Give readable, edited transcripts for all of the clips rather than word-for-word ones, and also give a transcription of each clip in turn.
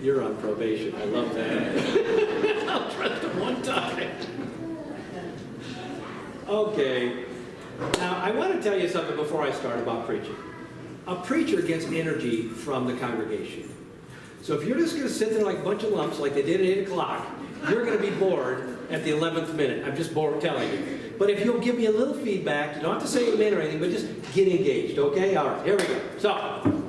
You're on probation. I love that. I'll trust him one time. Okay. Now, I want to tell you something before I start about preaching. A preacher gets energy from the congregation. So if you're just going to sit there like a bunch of lumps like they did at 8 o'clock, you're going to be bored at the 11th minute. I'm just bored telling you. But if you'll give me a little feedback, you don't have to say amen or anything, but just get engaged, okay? All right, here we go. So,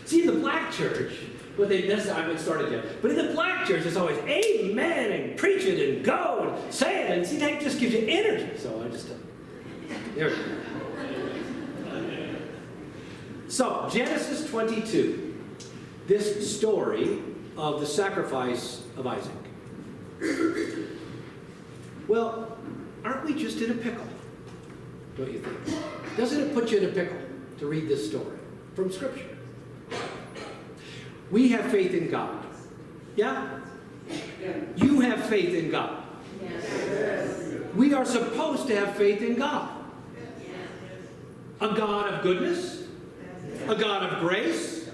see, in the black church, I haven't started yet, but in the black church, it's always amen and preach it and go and say it. And see, that just gives you energy. So I just, there we go. So, Genesis 22. This story of the sacrifice of Isaac. Well, aren't we just in a pickle? Don't you think? Doesn't it put you in a pickle to read this story from Scripture? We have faith in God. Yeah? You have faith in God. Yes. We are supposed to have faith in God. A God of goodness, a God of grace,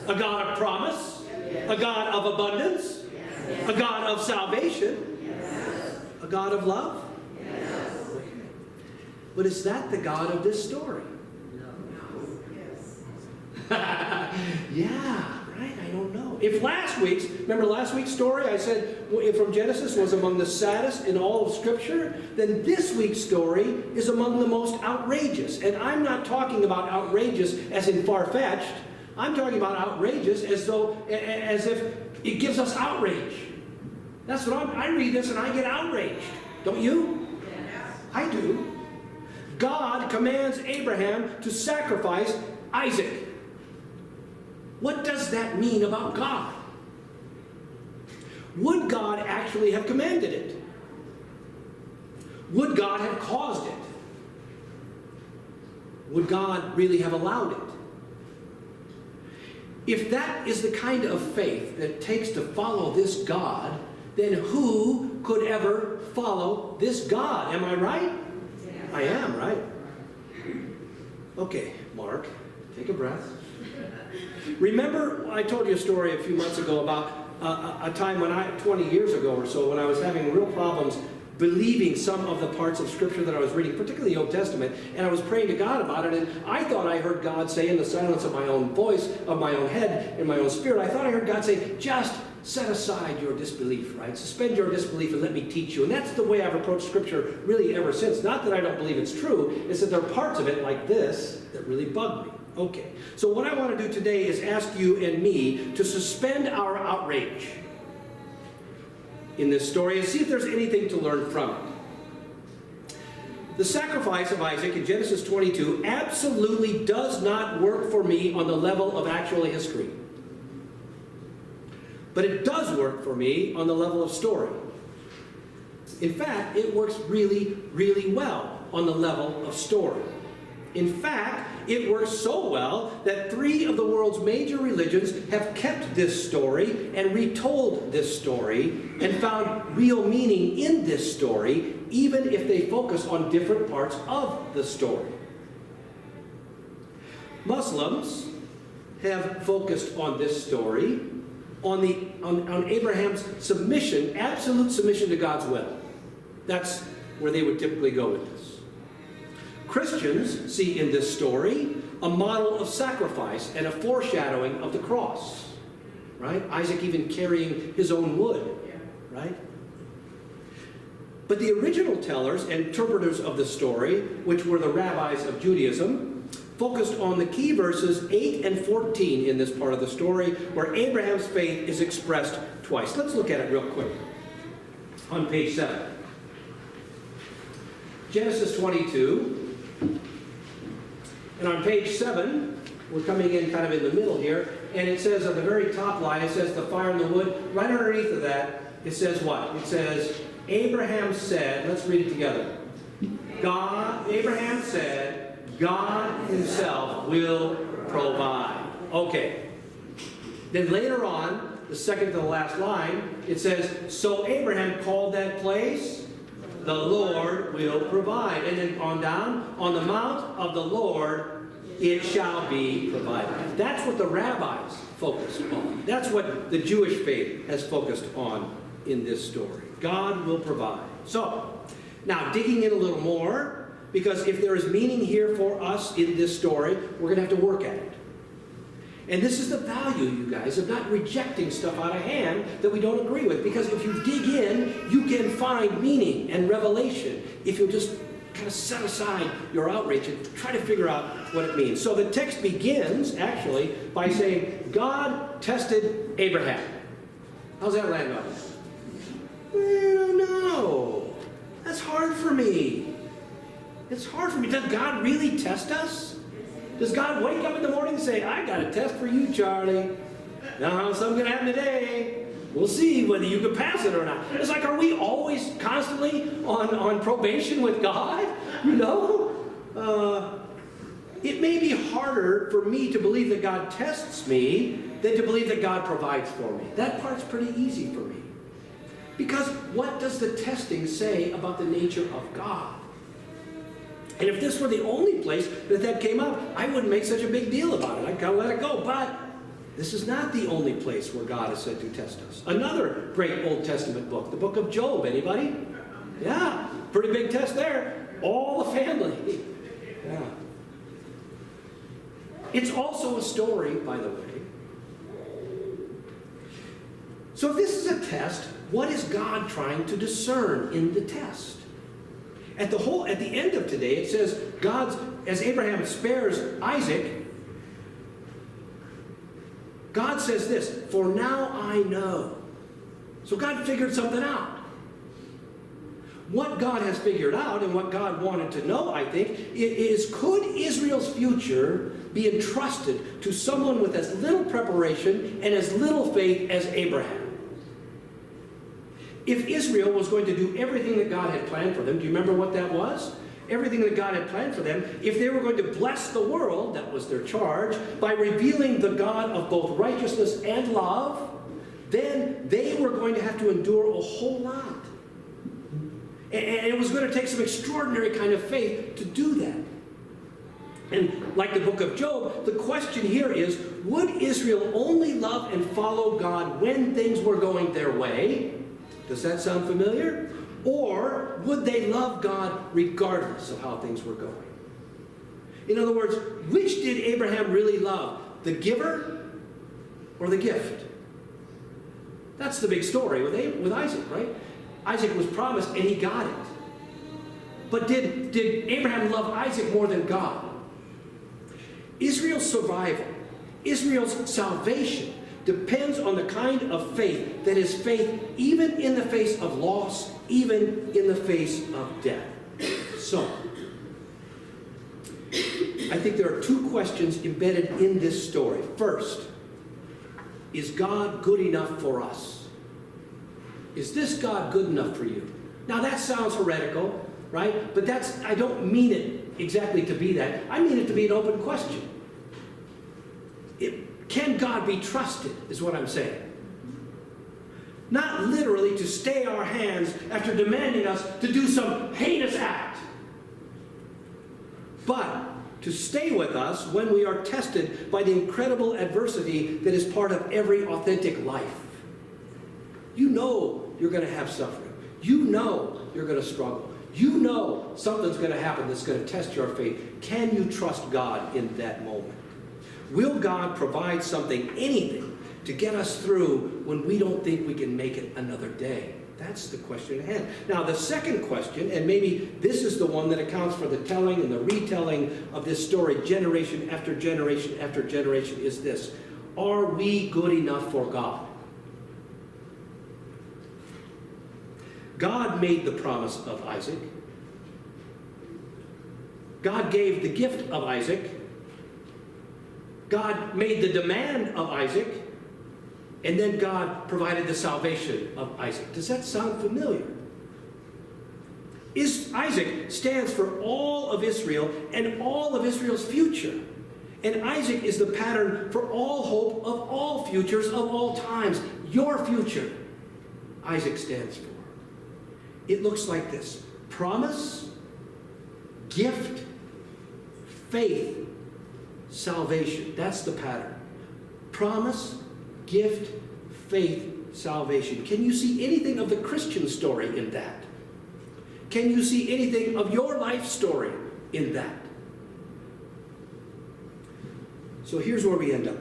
a God of promise, a God of abundance, a God of salvation, a God of love. But is that the God of this story? Yeah, right? I don't know. If remember last week's story, I said from Genesis was among the saddest in all of Scripture, then this week's story is among the most outrageous. And I'm not talking about outrageous as in far-fetched. I'm talking about outrageous as if it gives us outrage. That's what I read this and I get outraged. Don't you? Yes. I do. God commands Abraham to sacrifice Isaac. What does that mean about God? Would God actually have commanded it? Would God have caused it? Would God really have allowed it? If that is the kind of faith that it takes to follow this God, then who could ever follow this God? Am I right? Yeah. I am, right? Okay, Mark, take a breath. Remember, I told you a story a few months ago about a time 20 years ago or so, when I was having real problems believing some of the parts of Scripture that I was reading, particularly the Old Testament, and I was praying to God about it, and I thought I heard God say in the silence of my own voice, of my own head, in my own spirit, I thought I heard God say, just set aside your disbelief, right? Suspend your disbelief and let me teach you. And that's the way I've approached Scripture really ever since. Not that I don't believe it's true, it's that there are parts of it like this that really bug me. Okay, so what I want to do today is ask you and me to suspend our outrage in this story and see if there's anything to learn from it. The sacrifice of Isaac in Genesis 22 absolutely does not work for me on the level of actual history. But it does work for me on the level of story. In fact, it works really, really well on the level of story. In fact, it works so well that 3 of the world's major religions have kept this story and retold this story and found real meaning in this story, even if they focus on different parts of the story. Muslims have focused on this story, on Abraham's submission, absolute submission to God's will. That's where they would typically go with this. Christians see in this story a model of sacrifice and a foreshadowing of the cross, right? Isaac even carrying his own wood, right? But the original tellers and interpreters of the story, which were the rabbis of Judaism, focused on the key verses 8 and 14 in this part of the story, where Abraham's faith is expressed twice. Let's look at it real quick. On page 7. Genesis 22. And on page 7, we're coming in kind of in the middle here, and it says on the very top line, it says the fire and the wood. Right underneath of that, it says what? It says, Abraham said, let's read it together. Abraham said, God himself will provide. Okay. Then later on, the second to the last line, it says, so Abraham called that place, the Lord will provide. And then on down, on the mount of the Lord it shall be provided. That's what the rabbis focused on. That's what the Jewish faith has focused on in this story. God will provide. So, now digging in a little more, because if there is meaning here for us in this story, we're going to have to work at it. And this is the value, you guys, of not rejecting stuff out of hand that we don't agree with. Because if you dig in, you can find meaning and revelation if you just kind of set aside your outrage and try to figure out what it means. So the text begins, actually, by saying, God tested Abraham. How's that land on you? Well, no. That's hard for me. It's hard for me. Does God really test us? Does God wake up in the morning and say, I got a test for you, Charlie. Now, something's going to happen today. We'll see whether you can pass it or not. It's like, are we always constantly on probation with God? You know? It may be harder for me to believe that God tests me than to believe that God provides for me. That part's pretty easy for me. Because what does the testing say about the nature of God? And if this were the only place that came up, I wouldn't make such a big deal about it. I'd kind of let it go. But this is not the only place where God is said to test us. Another great Old Testament book, the book of Job. Anybody? Yeah, pretty big test there. All the family. Yeah. It's also a story, by the way. So if this is a test, what is God trying to discern in the test? At the end of today, it says, as Abraham spares Isaac, God says this, for now I know. So God figured something out. What God has figured out and what God wanted to know, I think, is could Israel's future be entrusted to someone with as little preparation and as little faith as Abraham? If Israel was going to do everything that God had planned for them, do you remember what that was? Everything that God had planned for them, if they were going to bless the world, that was their charge, by revealing the God of both righteousness and love, then they were going to have to endure a whole lot. And it was going to take some extraordinary kind of faith to do that. And like the book of Job, the question here is, would Israel only love and follow God when things were going their way? Does that sound familiar? Or would they love God regardless of how things were going? In other words, which did Abraham really love? The giver or the gift? That's the big story with Isaac, right? Isaac was promised and he got it. But did Abraham love Isaac more than God? Israel's survival, Israel's salvation, depends on the kind of faith that is faith even in the face of loss, even in the face of death. So, I think there are two questions embedded in this story. First, is God good enough for us? Is this God good enough for you? Now that sounds heretical, right? But I don't mean it exactly to be that. I mean it to be an open question. Can God be trusted, is what I'm saying. Not literally to stay our hands after demanding us to do some heinous act, but to stay with us when we are tested by the incredible adversity that is part of every authentic life. You know you're going to have suffering. You know you're going to struggle. You know something's going to happen that's going to test your faith. Can you trust God in that moment? Will God provide something, anything, to get us through when we don't think we can make it another day? That's the question at hand. Now, the second question, and maybe this is the one that accounts for the telling and the retelling of this story generation after generation after generation, is this. Are we good enough for God? God made the promise of Isaac. God gave the gift of Isaac. God made the demand of Isaac, and then God provided the salvation of Isaac. Does that sound familiar? Isaac stands for all of Israel and all of Israel's future. And Isaac is the pattern for all hope of all futures of all times. Your future, Isaac stands for. It looks like this: promise, gift, faith, salvation. That's the pattern. Promise, gift, faith, salvation. Can you see anything of the Christian story in that? Can you see anything of your life story in that? So here's where we end up.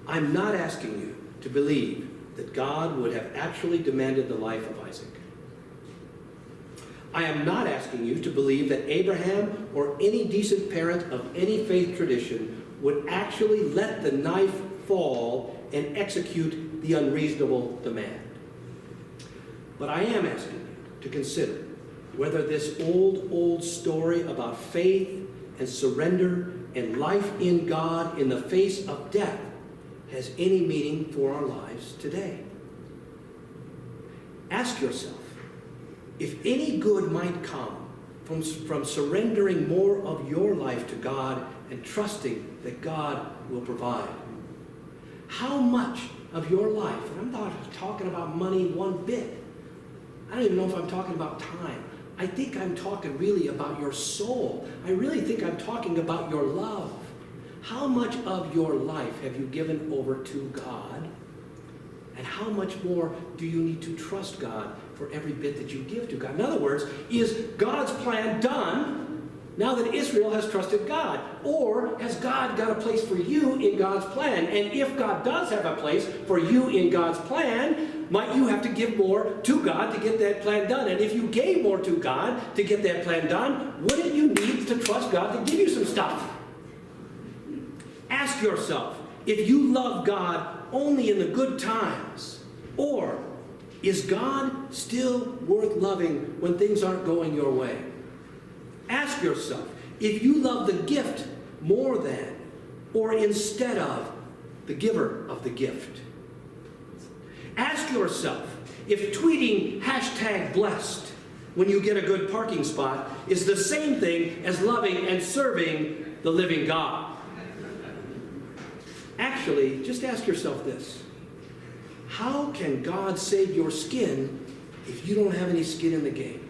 I'm not asking you to believe that God would have actually demanded the life of Isaac. I am not asking you to believe that Abraham or any decent parent of any faith tradition would actually let the knife fall and execute the unreasonable demand. But I am asking you to consider whether this old story about faith and surrender and life in God in the face of death has any meaning for our lives today. Ask yourself, if any good might come from surrendering more of your life to God and trusting that God will provide. How much of your life, and I'm not talking about money one bit. I don't even know if I'm talking about time. I think I'm talking really about your soul. I really think I'm talking about your love. How much of your life have you given over to God? And how much more do you need to trust God for every bit that you give to God? In other words, is God's plan done now that Israel has trusted God? Or has God got a place for you in God's plan? And if God does have a place for you in God's plan, might you have to give more to God to get that plan done? And if you gave more to God to get that plan done, wouldn't you need to trust God to give you some stuff? Ask yourself, if you love God only in the good times, or is God still worth loving when things aren't going your way? Ask yourself, if you love the gift more than or instead of the giver of the gift. Ask yourself if tweeting #blessed when you get a good parking spot is the same thing as loving and serving the living God. Actually, just ask yourself this. How can God save your skin if you don't have any skin in the game?